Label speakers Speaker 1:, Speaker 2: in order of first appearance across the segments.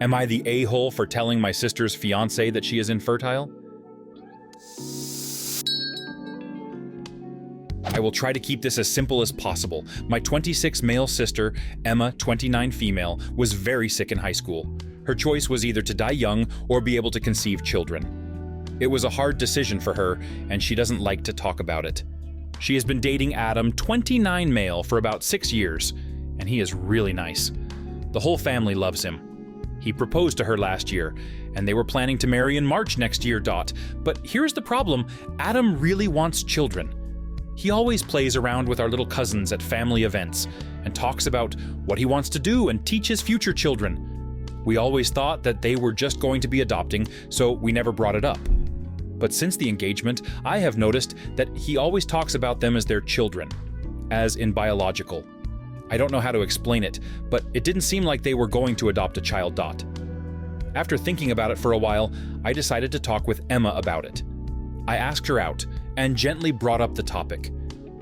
Speaker 1: Am I the a-hole for telling my sister's fiancé that she is infertile? I will try to keep this as simple as possible. My 26 male sister, Emma, 29 female, was very sick in high school. Her choice was either to die young or be able to conceive children. It was a hard decision for her, and she doesn't like to talk about it. She has been dating Adam, 29 male, for about 6 years, and he is really nice. The whole family loves him. He proposed to her last year, and they were planning to marry in March next year. But here's the problem: Adam really wants children. He always plays around with our little cousins at family events and talks about what he wants to do and teach his future children. We always thought that they were just going to be adopting, so we never brought it up. But since the engagement, I have noticed that he always talks about them as their children, as in biological. I don't know how to explain it, but it didn't seem like they were going to adopt a child. After thinking about it for a while, I decided to talk with Emma about it. I asked her out and gently brought up the topic.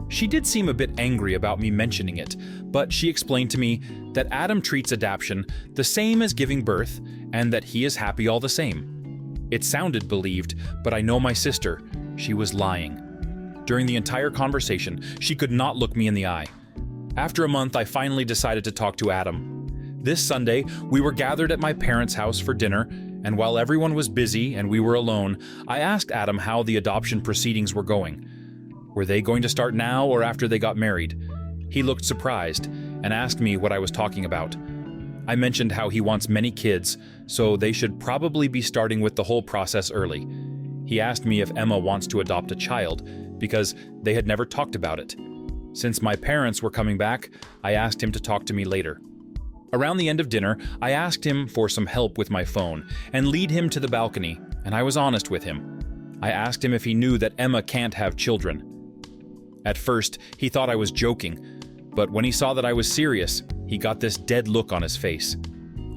Speaker 1: She did seem a bit angry about me mentioning it, but she explained to me that Adam treats adoption the same as giving birth and that he is happy all the same. It sounded believed, but I know my sister. She was lying. During the entire conversation, she could not look me in the eye. After a month, I finally decided to talk to Adam. This Sunday, we were gathered at my parents' house for dinner, and while everyone was busy and we were alone, I asked Adam how the adoption proceedings were going. Were they going to start now or after they got married? He looked surprised and asked me what I was talking about. I mentioned how he wants many kids, so they should probably be starting with the whole process early. He asked me if Emma wants to adopt a child, because they had never talked about it. Since my parents were coming back, I asked him to talk to me later. Around the end of dinner, I asked him for some help with my phone and lead him to the balcony, and I was honest with him. I asked him if he knew that Emma can't have children. At first, he thought I was joking, but when he saw that I was serious, he got this dead look on his face.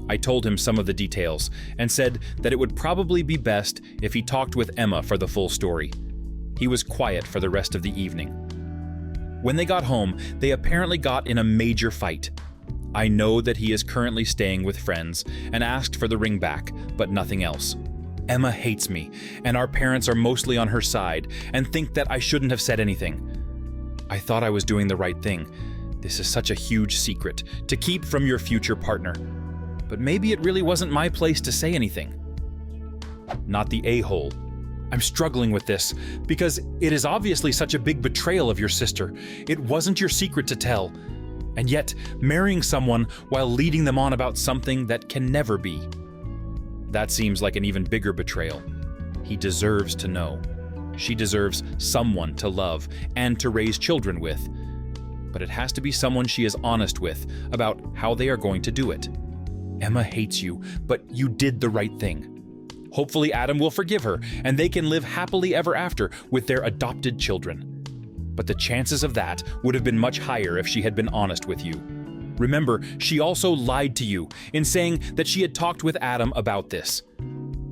Speaker 1: I told him some of the details and said that it would probably be best if he talked with Emma for the full story. He was quiet for the rest of the evening. When they got home, they apparently got in a major fight. I know that he is currently staying with friends and asked for the ring back, but nothing else. Emma hates me, and our parents are mostly on her side and think that I shouldn't have said anything. I thought I was doing the right thing. This is such a huge secret to keep from your future partner. But maybe it really wasn't my place to say anything. Not the a-hole. I'm struggling with this because it is obviously such a big betrayal of your sister. It wasn't your secret to tell. And yet, marrying someone while leading them on about something that can never be. That seems like an even bigger betrayal. He deserves to know. She deserves someone to love and to raise children with. But it has to be someone she is honest with about how they are going to do it. Emma hates you, but you did the right thing. Hopefully Adam will forgive her, and they can live happily ever after with their adopted children. But the chances of that would have been much higher if she had been honest with you. Remember, she also lied to you in saying that she had talked with Adam about this.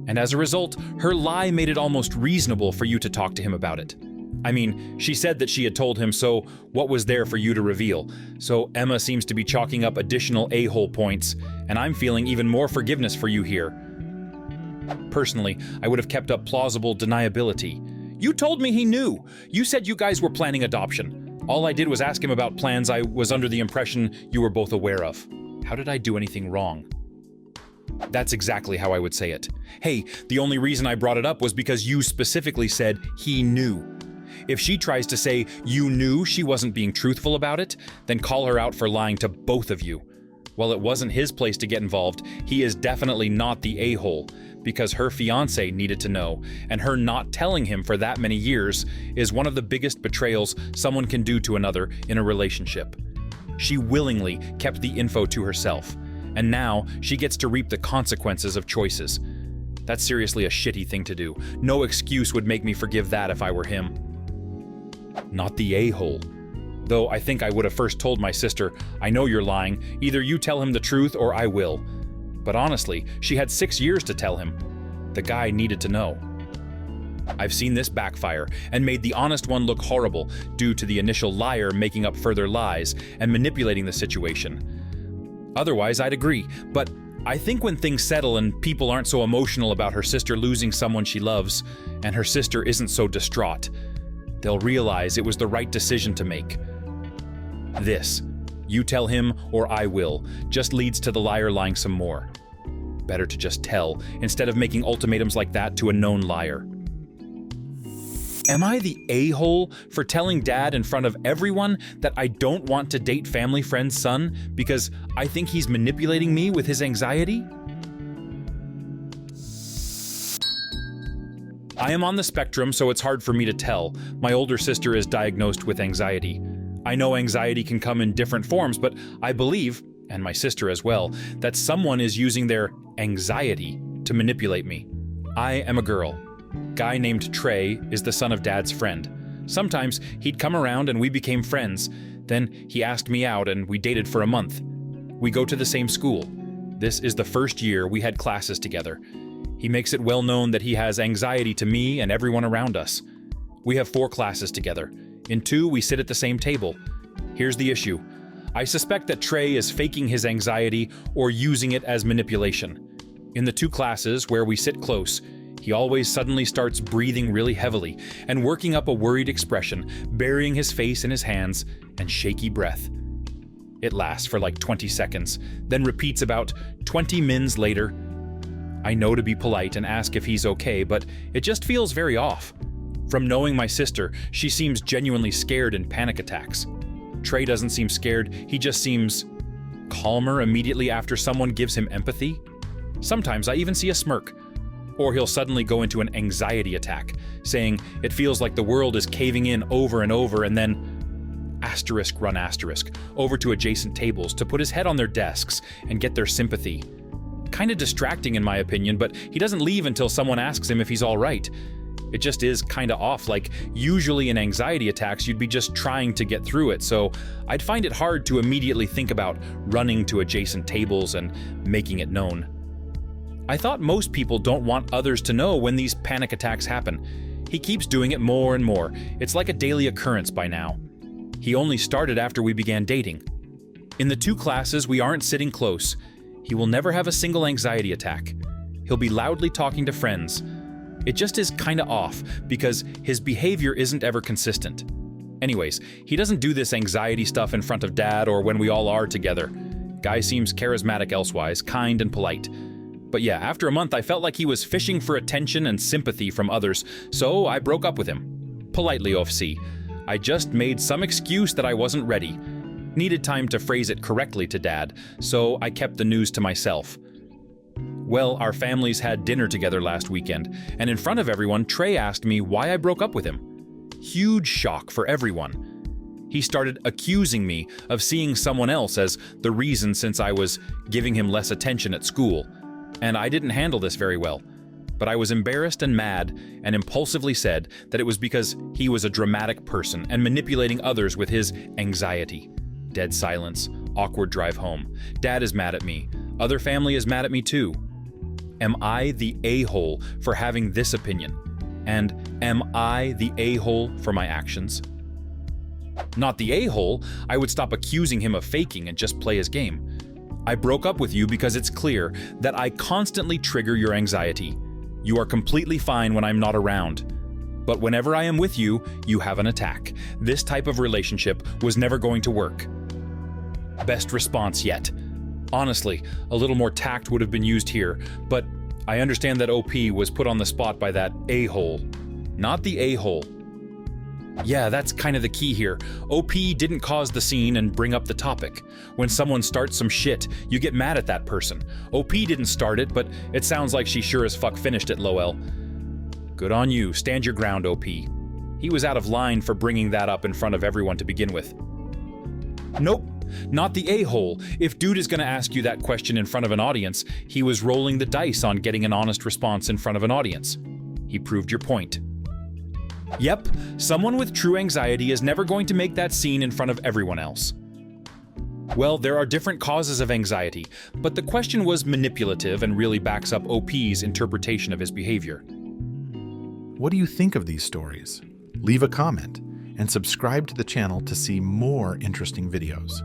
Speaker 1: And as a result, her lie made it almost reasonable for you to talk to him about it. I mean, she said that she had told him, so what was there for you to reveal? So Emma seems to be chalking up additional a-hole points, and I'm feeling even more forgiveness for you here. Personally, I would have kept up plausible deniability. You told me he knew. You said you guys were planning adoption. All I did was ask him about plans I was under the impression you were both aware of. How did I do anything wrong? That's exactly how I would say it. Hey, the only reason I brought it up was because you specifically said he knew. If she tries to say you knew she wasn't being truthful about it, then call her out for lying to both of you. While it wasn't his place to get involved, he is definitely not the a-hole, because her fiancé needed to know, and her not telling him for that many years is one of the biggest betrayals someone can do to another in a relationship. She willingly kept the info to herself, and now she gets to reap the consequences of choices. That's seriously a shitty thing to do. No excuse would make me forgive that if I were him. Not the a-hole. Though I think I would have first told my sister, I know you're lying, either you tell him the truth or I will. But honestly, she had 6 years to tell him. The guy needed to know. I've seen this backfire and made the honest one look horrible due to the initial liar making up further lies and manipulating the situation. Otherwise, I'd agree, but I think when things settle and people aren't so emotional about her sister losing someone she loves, and her sister isn't so distraught, they'll realize it was the right decision to make. This, you tell him or I will, just leads to the liar lying some more. Better to just tell, instead of making ultimatums like that to a known liar. Am I the a-hole for telling Dad in front of everyone that I don't want to date family friend's son because I think he's manipulating me with his anxiety? I am on the spectrum, so it's hard for me to tell. My older sister is diagnosed with anxiety. I know anxiety can come in different forms, but I believe, and my sister as well, that someone is using their anxiety to manipulate me. I am a girl. Guy named Trey is the son of Dad's friend. Sometimes he'd come around and we became friends. Then he asked me out and we dated for a month. We go to the same school. This is the first year we had classes together. He makes it well known that he has anxiety to me and everyone around us. We have 4 classes together. In 2, we sit at the same table. Here's the issue. I suspect that Trey is faking his anxiety or using it as manipulation. In the 2 classes where we sit close, he always suddenly starts breathing really heavily and working up a worried expression, burying his face in his hands and shaky breath. It lasts for like 20 seconds, then repeats about 20 mins later. I know to be polite and ask if he's okay, but it just feels very off. From knowing my sister, she seems genuinely scared in panic attacks. Trey doesn't seem scared, he just seems calmer immediately after someone gives him empathy. Sometimes I even see a smirk. Or he'll suddenly go into an anxiety attack, saying it feels like the world is caving in over and over, and then run over to adjacent tables to put his head on their desks and get their sympathy. Kinda distracting in my opinion, but he doesn't leave until someone asks him if he's all right. It just is kinda off, like usually in anxiety attacks you'd be just trying to get through it, so I'd find it hard to immediately think about running to adjacent tables and making it known. I thought most people don't want others to know when these panic attacks happen. He keeps doing it more and more. It's like a daily occurrence by now. He only started after we began dating. In the 2 classes, we aren't sitting close. He will never have a single anxiety attack. He'll be loudly talking to friends. It just is kinda off because his behavior isn't ever consistent. Anyways, he doesn't do this anxiety stuff in front of Dad or when we all are together. Guy seems charismatic elsewise, kind and polite. But yeah, after a month I felt like he was fishing for attention and sympathy from others, so I broke up with him. Politely, OFC. I just made some excuse that I wasn't ready. Needed time to phrase it correctly to Dad, so I kept the news to myself. Well, our families had dinner together last weekend, and in front of everyone, Trey asked me why I broke up with him. Huge shock for everyone. He started accusing me of seeing someone else as the reason since I was giving him less attention at school. And I didn't handle this very well. But I was embarrassed and mad and impulsively said that it was because he was a dramatic person and manipulating others with his anxiety. Dead silence, awkward drive home. Dad is mad at me. Other family is mad at me too. Am I the a-hole for having this opinion? And am I the a-hole for my actions? Not the a-hole, I would stop accusing him of faking and just play his game. I broke up with you because it's clear that I constantly trigger your anxiety. You are completely fine when I'm not around. But whenever I am with you, you have an attack. This type of relationship was never going to work. Best response yet. Honestly, a little more tact would have been used here, but I understand that OP was put on the spot by that a-hole. Not the a-hole. Yeah, that's kind of the key here. OP didn't cause the scene and bring up the topic. When someone starts some shit, you get mad at that person. OP didn't start it, but it sounds like she sure as fuck finished it, Lowell. Good on you. Stand your ground, OP. He was out of line for bringing that up in front of everyone to begin with. Nope, not the a-hole. If dude is gonna ask you that question in front of an audience, he was rolling the dice on getting an honest response in front of an audience. He proved your point. Yep, someone with true anxiety is never going to make that scene in front of everyone else. Well, there are different causes of anxiety, but the question was manipulative and really backs up OP's interpretation of his behavior.
Speaker 2: What do you think of these stories? Leave a comment and subscribe to the channel to see more interesting videos.